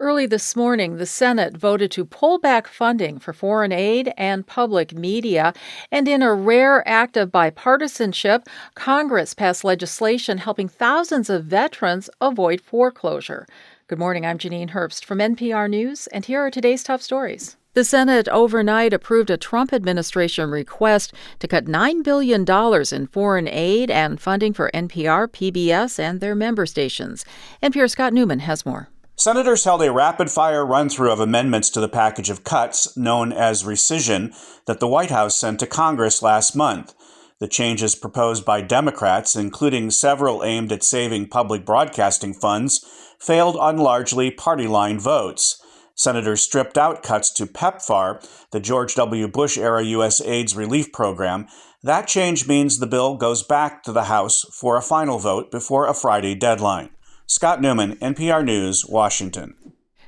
Early this morning, the Senate voted to pull back funding for foreign aid and public media. And in a rare act of bipartisanship, Congress passed legislation helping thousands of veterans avoid foreclosure. Good morning, I'm Janine Herbst from NPR News, and here are today's top stories. The Senate overnight approved a Trump administration request to cut $9 billion in foreign aid and funding for NPR, PBS, and their member stations. NPR's Scott Newman has more. Senators held a rapid-fire run-through of amendments to the package of cuts, known as Rescission, that the White House sent to Congress last month. The changes proposed by Democrats, including several aimed at saving public broadcasting funds, failed on largely party-line votes. Senators stripped out cuts to PEPFAR, the George W. Bush-era U.S. AIDS relief program. That change means the bill goes back to the House for a final vote before a Friday deadline. Scott Newman, NPR News, Washington.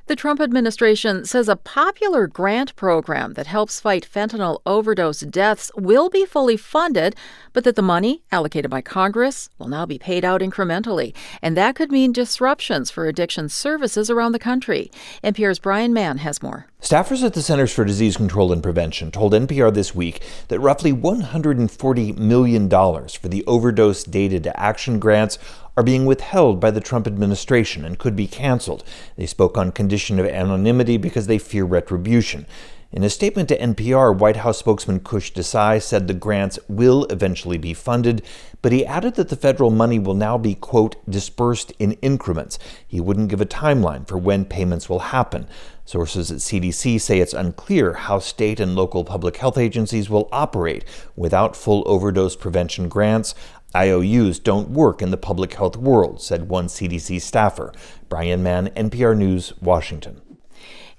The Trump administration says a popular grant program that helps fight fentanyl overdose deaths will be fully funded, but that the money allocated by Congress will now be paid out incrementally. And that could mean disruptions for addiction services around the country. NPR's Brian Mann has more. Staffers at the Centers for Disease Control and Prevention told NPR this week that roughly $140 million for the overdose data to action grants are being withheld by the Trump administration and could be canceled. They spoke on condition of anonymity because they fear retribution. In a statement to NPR, White House spokesman Kush Desai said the grants will eventually be funded, but he added that the federal money will now be, quote, dispersed in increments. He wouldn't give a timeline for when payments will happen. Sources at CDC say it's unclear how state and local public health agencies will operate without full overdose prevention grants. IOUs don't work in the public health world, said one CDC staffer. Brian Mann, NPR News, Washington.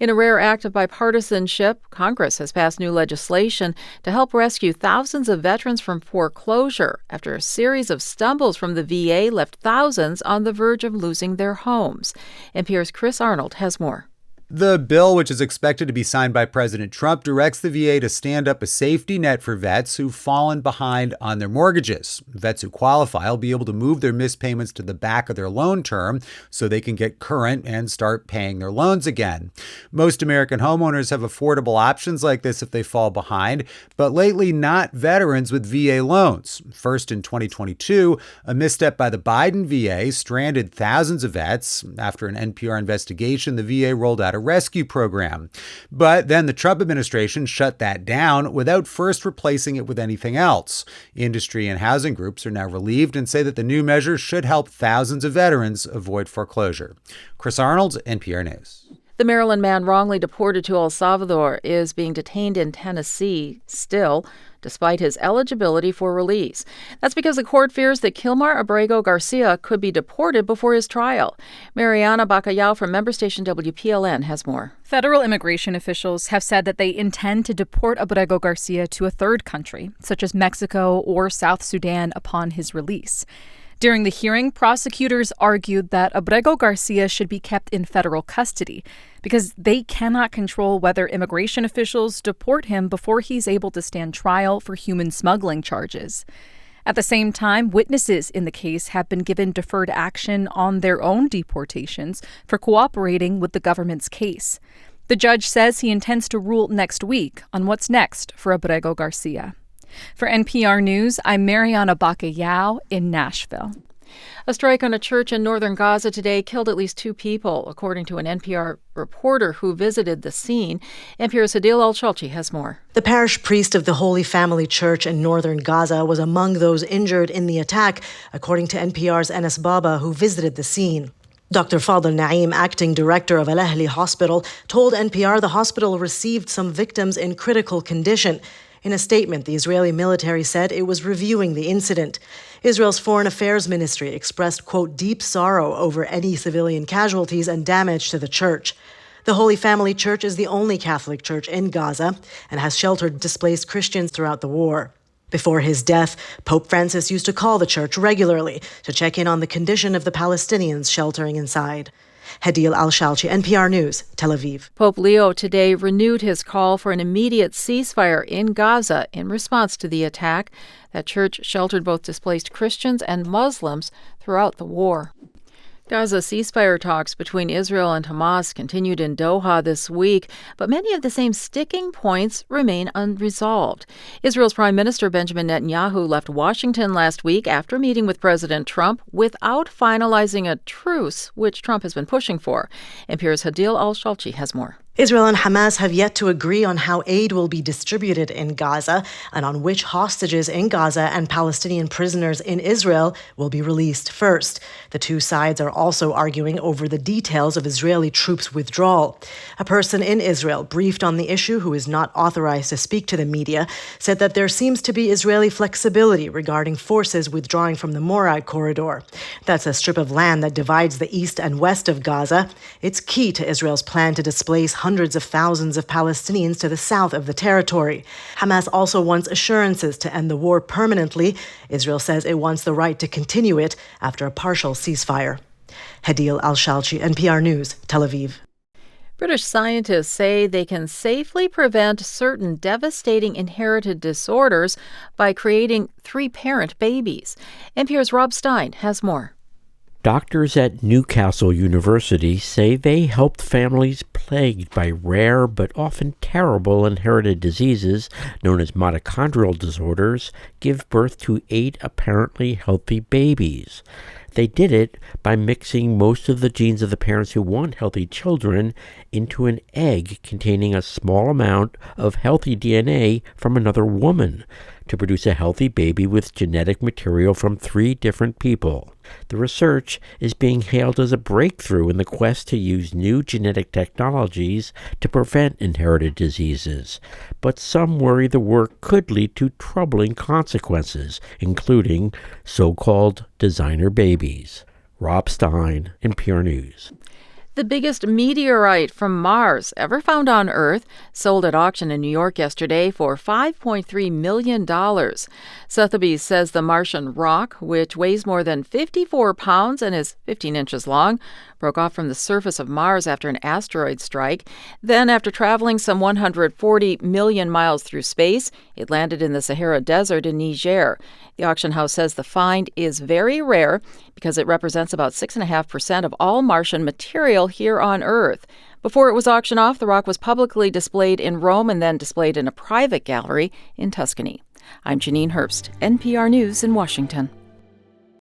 In a rare act of bipartisanship, Congress has passed new legislation to help rescue thousands of veterans from foreclosure after a series of stumbles from the VA left thousands on the verge of losing their homes. NPR's Chris Arnold has more. The bill, which is expected to be signed by President Trump, directs the VA to stand up a safety net for vets who've fallen behind on their mortgages. Vets who qualify will be able to move their missed payments to the back of their loan term so they can get current and start paying their loans again. Most American homeowners have affordable options like this if they fall behind, but lately not veterans with VA loans. First in 2022, a misstep by the Biden VA stranded thousands of vets. After an NPR investigation, the VA rolled out a rescue program. But then the Trump administration shut that down without first replacing it with anything else. Industry and housing groups are now relieved and say that the new measure should help thousands of veterans avoid foreclosure. Chris Arnold, NPR News. The Maryland man wrongly deported to El Salvador is being detained in Tennessee still, despite his eligibility for release. That's because the court fears that Kilmar Abrego Garcia could be deported before his trial. Mariana Bacallao from member station WPLN has more. Federal immigration officials have said that they intend to deport Abrego Garcia to a third country, such as Mexico or South Sudan, upon his release. During the hearing, prosecutors argued that Abrego Garcia should be kept in federal custody because they cannot control whether immigration officials deport him before he's able to stand trial for human smuggling charges. At the same time, witnesses in the case have been given deferred action on their own deportations for cooperating with the government's case. The judge says he intends to rule next week on what's next for Abrego Garcia. For NPR News, I'm Mariana Bacallao in Nashville. A strike on a church in northern Gaza today killed at least 2 people, according to an NPR reporter who visited the scene. NPR's Adil Al-Shalchi has more. The parish priest of the Holy Family Church in northern Gaza was among those injured in the attack, according to NPR's Anas Baba, who visited the scene. Dr. Fadl Naeem, acting director of Al Ahli Hospital, told NPR the hospital received some victims in critical condition. In a statement, the Israeli military said it was reviewing the incident. Israel's Foreign Affairs Ministry expressed, quote, deep sorrow over any civilian casualties and damage to the church. The Holy Family Church is the only Catholic church in Gaza and has sheltered displaced Christians throughout the war. Before his death, Pope Francis used to call the church regularly to check in on the condition of the Palestinians sheltering inside. Adil Al-Shalchi, NPR News, Tel Aviv. Pope Leo today renewed his call for an immediate ceasefire in Gaza in response to the attack. That church sheltered both displaced Christians and Muslims throughout the war. Gaza ceasefire talks between Israel and Hamas continued in Doha this week, but many of the same sticking points remain unresolved. Israel's Prime Minister Benjamin Netanyahu left Washington last week after meeting with President Trump without finalizing a truce, which Trump has been pushing for. NPR's Hadil Al-Shalchi has more. Israel and Hamas have yet to agree on how aid will be distributed in Gaza and on which hostages in Gaza and Palestinian prisoners in Israel will be released first. The two sides are also arguing over the details of Israeli troops' withdrawal. A person in Israel briefed on the issue who is not authorized to speak to the media said that there seems to be Israeli flexibility regarding forces withdrawing from the Meteorite corridor. That's a strip of land that divides the east and west of Gaza. It's key to Israel's plan to displace hundreds of thousands of Palestinians to the south of the territory. Hamas also wants assurances to end the war permanently. Israel says it wants the right to continue it after a partial ceasefire. Hadil Al-Shalchi, NPR News, Tel Aviv. British scientists say they can safely prevent certain devastating inherited disorders by creating three-parent babies. NPR's Rob Stein has more. Doctors at Newcastle University say they helped families plagued by rare but often terrible inherited diseases known as mitochondrial disorders give birth to 8 apparently healthy babies. They did it by mixing most of the genes of the parents who want healthy children into an egg containing a small amount of healthy DNA from another woman to produce a healthy baby with genetic material from 3 different people. The research is being hailed as a breakthrough in the quest to use new genetic technologies to prevent inherited diseases. But some worry the work could lead to troubling consequences, including so-called designer babies. Rob Stein, NPR News. The biggest meteorite from Mars ever found on Earth sold at auction in New York yesterday for $5.3 million. Sotheby's says the Martian rock, which weighs more than 54 pounds and is 15 inches long, broke off from the surface of Mars after an asteroid strike. Then, after traveling some 140 million miles through space, it landed in the Sahara Desert in Niger. The auction house says the find is very rare because it represents about 6.5% of all Martian material here on Earth. Before it was auctioned off, the rock was publicly displayed in Rome and then displayed in a private gallery in Tuscany. I'm Janine Herbst, NPR News in Washington.